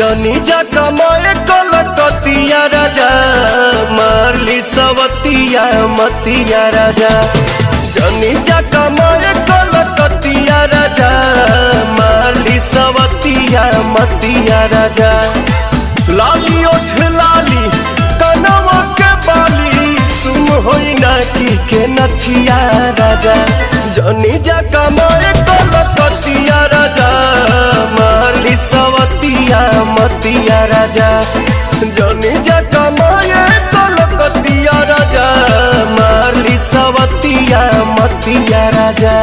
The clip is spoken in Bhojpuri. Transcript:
जनी जा कमाए कलकतिया राजा, मारली सवतिया मतिया राजा। जनी जा कमाए कलकतिया राजा, मारली सवतिया मतिया राजा। लाली ओठ लाली कनवा के बाली, सुन होई ना की नथिया राजा। जनी जा कमाए कलकतिया राजा, मारली सवतिया मतिया राजा। जनी जा कमाए कलकतिया राजा, मारली सवतिया मतिया राजा।